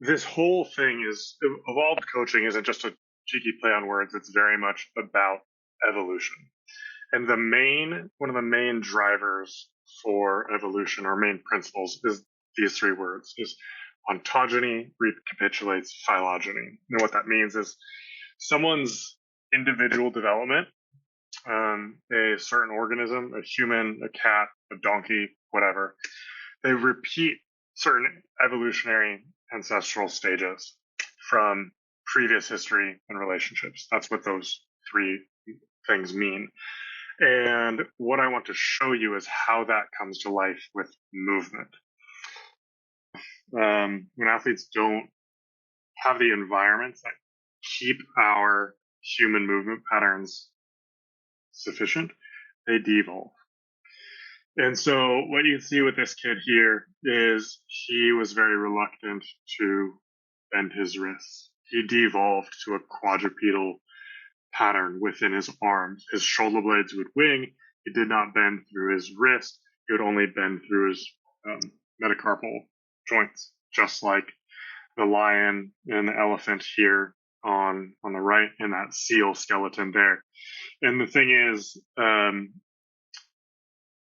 this whole thing is evolved coaching isn't just a cheeky play on words. It's very much about evolution. And one of the main drivers for evolution or main principles is these three words is ontogeny recapitulates phylogeny. And what that means is someone's individual development, a certain organism, a human, a cat, a donkey, whatever, they repeat certain evolutionary ancestral stages from previous history and relationships. That's what those three things mean. And what I want to show you is how that comes to life with movement. When athletes don't have the environments that keep our human movement patterns sufficient, they devolve. And so what you see with this kid here is he was very reluctant to bend his wrists. He devolved to a quadrupedal pattern within his arms. His shoulder blades would wing. He did not bend through his wrist. He would only bend through his metacarpal joints, just like the lion and the elephant here on the right, and that seal skeleton there. And the thing is,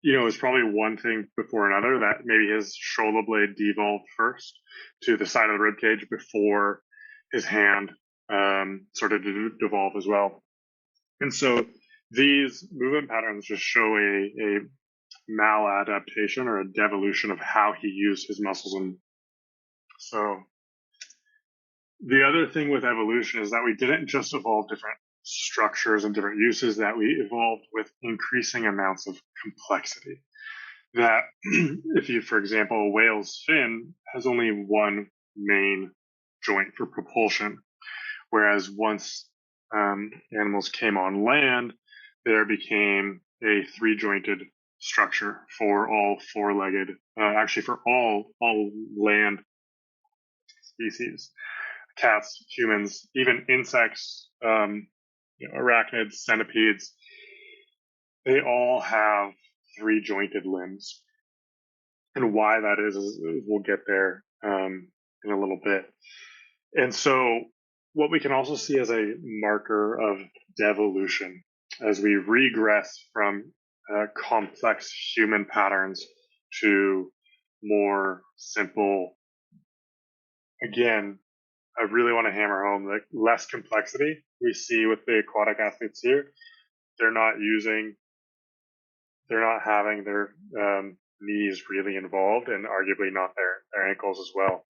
it's probably one thing before another that maybe his shoulder blade devolved first to the side of the rib cage before his hand started to devolve as well. And so these movement patterns just show a maladaptation or a devolution of how he used his muscles. And so the other thing with evolution is that we didn't just evolve different structures and different uses, that we evolved with increasing amounts of complexity. That if you, for example, a whale's fin has only one main joint for propulsion, whereas once animals came on land, there became a three-jointed structure for all four-legged, actually for all land species, cats, humans, even insects, arachnids, centipedes. They all have three-jointed limbs. And why that is we'll get there in a little bit. And so what we can also see as a marker of devolution as we regress from complex human patterns to more simple, again, I really want to hammer home like less complexity we see with the aquatic athletes here. They're not having their knees really involved, and arguably not their ankles as well.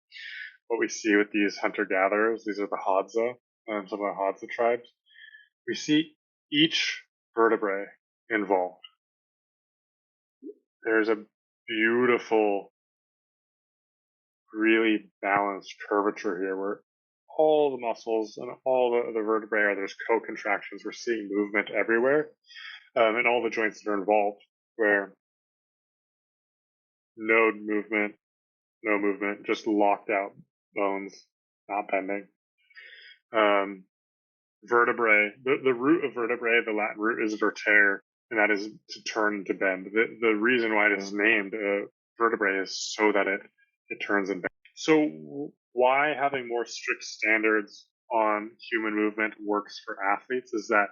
What we see with these hunter-gatherers, these are the Hadza, some of the Hadza tribes, we see each vertebrae involved. There's a beautiful, really balanced curvature here where all the muscles and all the vertebrae are, there's co-contractions. We're seeing movement everywhere, and all the joints that are involved, where no movement, just locked out bones, not bending. Vertebrae, the root of vertebrae, the Latin root is vertere, and that is to turn to bend. The reason why it is named vertebrae is so that it turns and bends. So why having more strict standards on human movement works for athletes is that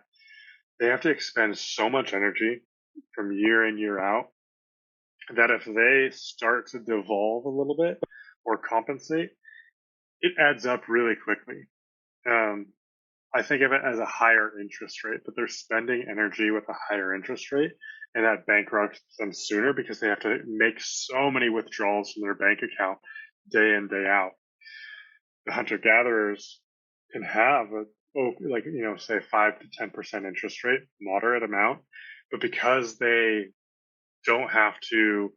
they have to expend so much energy from year in, year out, that if they start to devolve a little bit or compensate, it adds up really quickly. I think of it as a higher interest rate, but they're spending energy with a higher interest rate, and that bankrupts them sooner because they have to make so many withdrawals from their bank account day in, day out. The hunter-gatherers can have say 5 to 10% interest rate, moderate amount, but because they don't have to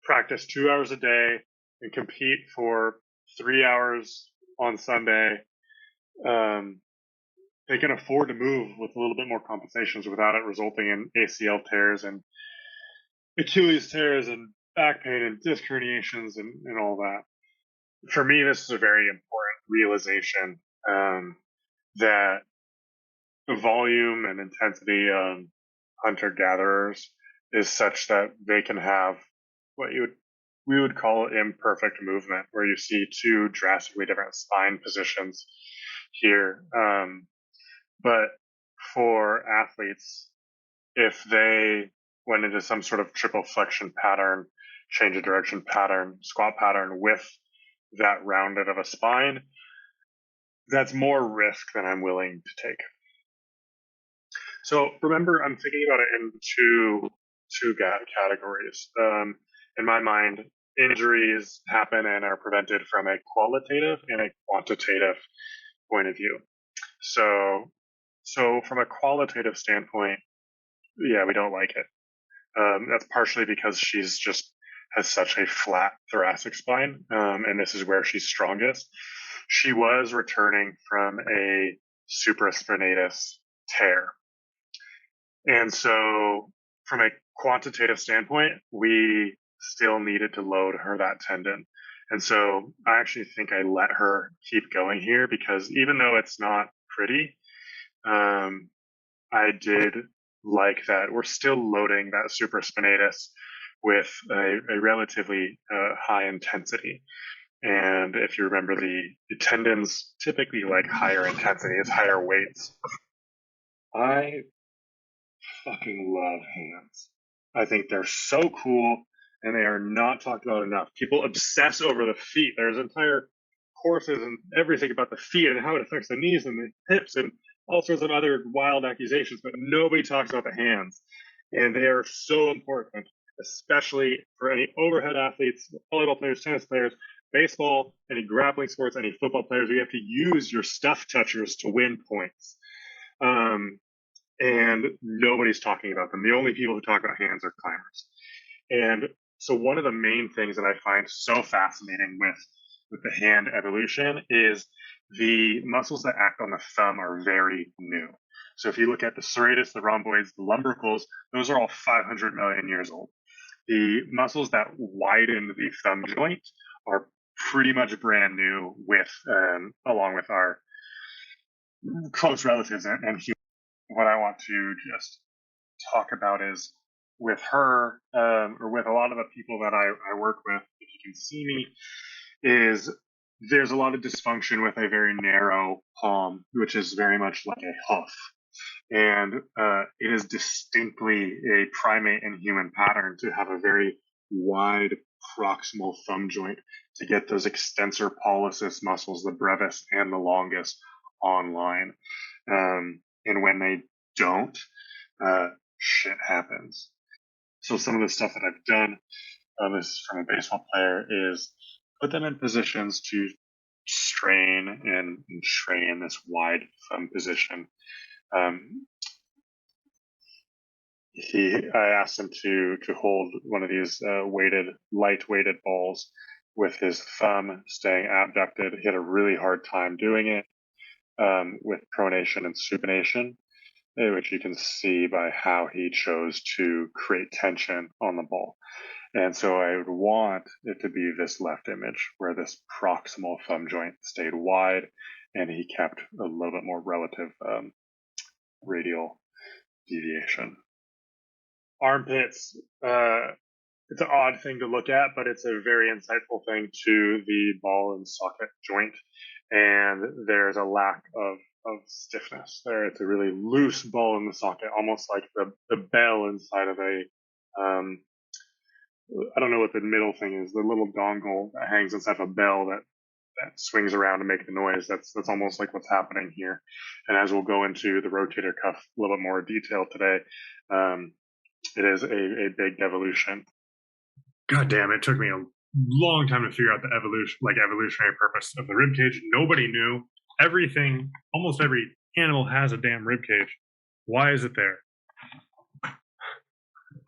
practice 2 hours a day and compete for 3 hours on Sunday, they can afford to move with a little bit more compensations without it resulting in ACL tears and Achilles tears and back pain and disc herniations and all that. For me, this is a very important realization that the volume and intensity of hunter-gatherers is such that they can have what we would call imperfect movement, where you see two drastically different spine positions here. But for athletes, if they went into some sort of triple flexion pattern, change of direction pattern, squat pattern with that rounded of a spine, that's more risk than I'm willing to take. So remember, I'm thinking about it in two categories. In my mind, injuries happen and are prevented from a qualitative and a quantitative point of view. So from a qualitative standpoint, yeah, we don't like it. That's partially because she's just has such a flat thoracic spine, and this is where she's strongest. She was returning from a supraspinatus tear. And so from a quantitative standpoint, we still needed to load her that tendon. And so I actually think I let her keep going here because even though it's not pretty, I did like that we're still loading that supraspinatus with a relatively high intensity. And if you remember, the tendons typically like higher intensity, it's higher weights. I fucking love hands. I think they're so cool and they are not talked about enough. People obsess over the feet. There's entire courses and everything about the feet and how it affects the knees and the hips and all sorts of other wild accusations, but nobody talks about the hands. And they are so important, especially for any overhead athletes, volleyball players, tennis players, baseball, any grappling sports, any football players. You have to use your stuff touchers to win points. And nobody's talking about them. The only people who talk about hands are climbers. And so one of the main things that I find so fascinating with the hand evolution is the muscles that act on the thumb are very new. So if you look at the serratus, the rhomboids, the lumbricals, those are all 500 million years old. The muscles that widen the thumb joint are pretty much brand new along with our close relatives and humans. What I want to just talk about is with her, or with a lot of the people that I work with, if you can see me, is there's a lot of dysfunction with a very narrow palm, which is very much like a hoof. And it is distinctly a primate and human pattern to have a very wide proximal thumb joint to get those extensor pollicis muscles, the brevis and the longus, online. And when they don't, shit happens. So some of the stuff that I've done, this is from a baseball player, is put them in positions to strain and train this wide thumb position. I asked him to hold one of these light weighted balls with his thumb staying abducted. He had a really hard time doing it with pronation and supination, which you can see by how he chose to create tension on the ball. And so I would want it to be this left image where this proximal thumb joint stayed wide and he kept a little bit more relative radial deviation. Armpits, it's an odd thing to look at, but it's a very insightful thing to the ball and socket joint. And there's a lack of stiffness there. It's a really loose ball in the socket, almost like the bell inside of a, I don't know what the middle thing is, the little dongle that hangs inside of a bell that swings around to make the noise. That's almost like what's happening here. And as we'll go into the rotator cuff a little bit more detail today, it is a big evolution. God damn, it took me a long time to figure out the evolutionary purpose of the rib cage. Nobody knew. Almost every animal has a damn rib cage. Why is it there?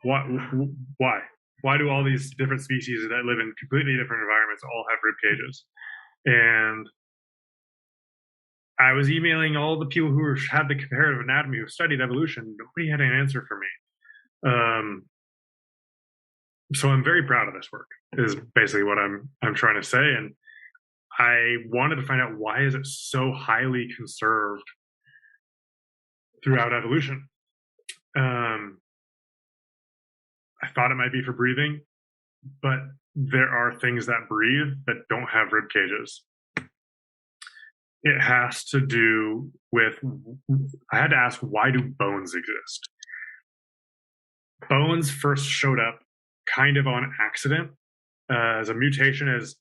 Why? Why do all these different species that live in completely different environments all have rib cages? And I was emailing all the people who had the comparative anatomy who studied evolution. Nobody had an answer for me. So I'm very proud of this work, is basically what I'm trying to say. And I wanted to find out, why is it so highly conserved throughout evolution? I thought it might be for breathing, but there are things that breathe that don't have rib cages. It has to do with, I had to ask, why do bones exist? Bones first showed up kind of on accident as a mutation, as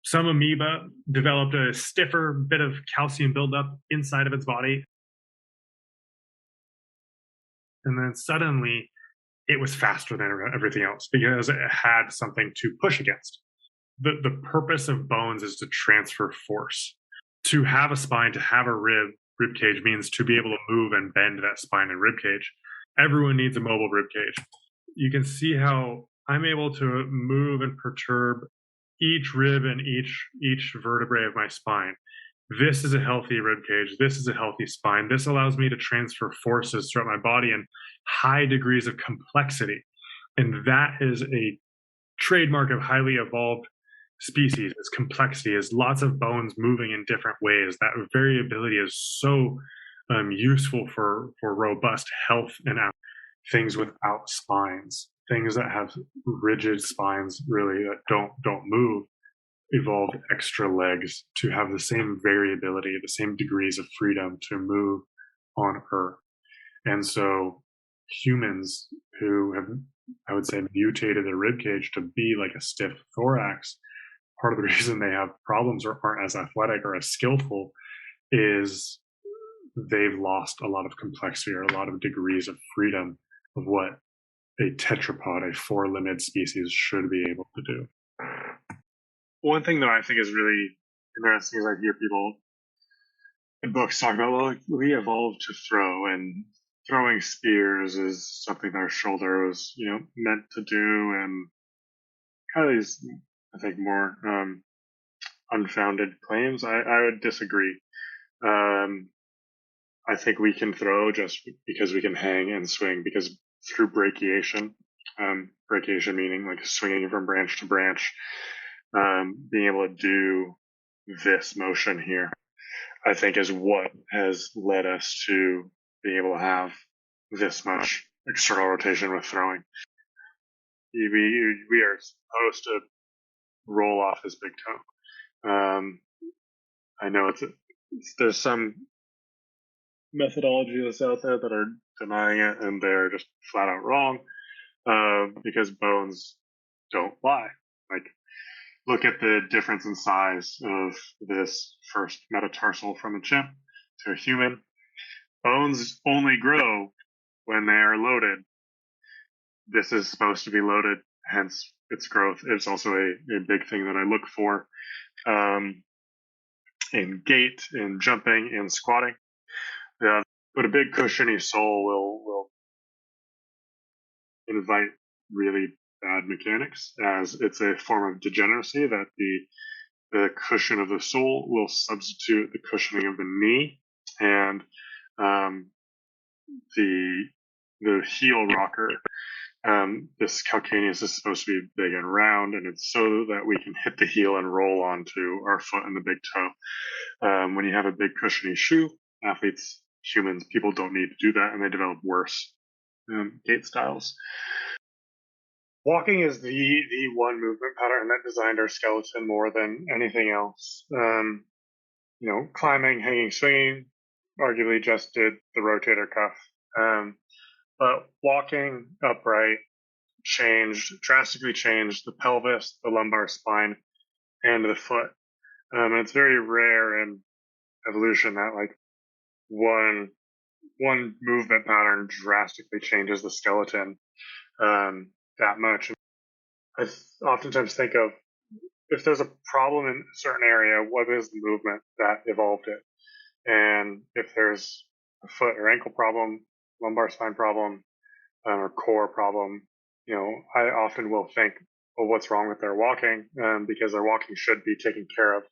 some amoeba developed a stiffer bit of calcium buildup inside of its body. And then suddenly it was faster than everything else because it had something to push against. The purpose of bones is to transfer force. To have a spine, to have a rib cage means to be able to move and bend that spine and rib cage. Everyone needs a mobile rib cage. You can see how I'm able to move and perturb each rib and each vertebrae of my spine. This is a healthy rib cage. This is a healthy spine. This allows me to transfer forces throughout my body in high degrees of complexity. And that is a trademark of highly evolved species, is complexity, is lots of bones moving in different ways. That variability is so useful for robust health and things without spines, things that have rigid spines really that don't move, evolved extra legs to have the same variability, the same degrees of freedom to move on Earth. And so humans who have, I would say, mutated their rib cage to be like a stiff thorax, part of the reason they have problems or aren't as athletic or as skillful is they've lost a lot of complexity or a lot of degrees of freedom of what a tetrapod, a four-limbed species, should be able to do. One thing that I think is really interesting is I hear people in books talk about, well, we evolved to throw, and throwing spears is something our shoulder was, meant to do, and kind of these, I think, more unfounded claims. I would disagree. I think we can throw just because we can hang and swing, because through brachiation, brachiation meaning like swinging from branch to branch, being able to do this motion here, I think is what has led us to being able to have this much external rotation with throwing. We are supposed to roll off this big toe. I know there's some methodology that's out there that are denying it, and they're just flat out wrong, because bones don't lie. Like, look at the difference in size of this first metatarsal from a chimp to a human. Bones only grow when they are loaded. This is supposed to be loaded, hence its growth. It's also a big thing that I look for in gait, in jumping, in squatting. But a big cushiony sole will invite really bad mechanics, as it's a form of degeneracy that the cushion of the sole will substitute the cushioning of the knee, and the heel rocker. This calcaneus is supposed to be big and round, and it's so that we can hit the heel and roll onto our foot and the big toe. When you have a big cushiony shoe, athletes, humans, people don't need to do that, and they develop worse gait styles. Walking is the one movement pattern that designed our skeleton more than anything else. Climbing, hanging, swinging, arguably just did the rotator cuff. But walking upright drastically changed the pelvis, the lumbar spine, and the foot. And it's very rare in evolution that like one movement pattern drastically changes the skeleton that much. I oftentimes think of, if there's a problem in a certain area, what is the movement that evolved it? And if there's a foot or ankle problem, lumbar spine problem, or core problem, I often will think, well, what's wrong with their walking? Because their walking should be taking care of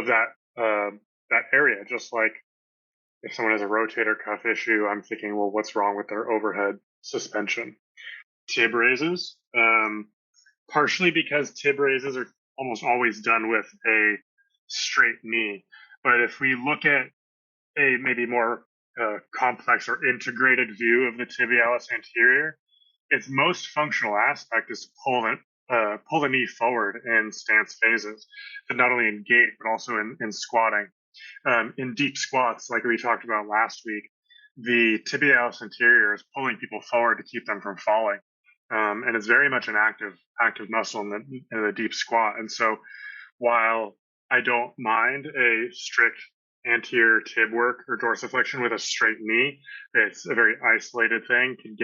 that area. Just like if someone has a rotator cuff issue, I'm thinking, well, what's wrong with their overhead suspension? Tib raises, partially because tib raises are almost always done with a straight knee. But if we look at a maybe more complex or integrated view of the tibialis anterior, its most functional aspect is to pull pull the knee forward in stance phases, but not only in gait, but also in squatting. In deep squats, like we talked about last week, the tibialis anterior is pulling people forward to keep them from falling. And it's very much an active muscle in the deep squat. And so while I don't mind a strict anterior tib work or dorsiflexion with a straight knee, it's a very isolated thing, can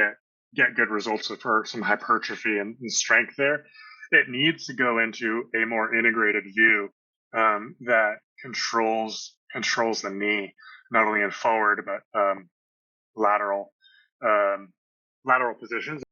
get good results for some hypertrophy and strength there. It needs to go into a more integrated view that controls the knee, not only in forward but lateral lateral positions.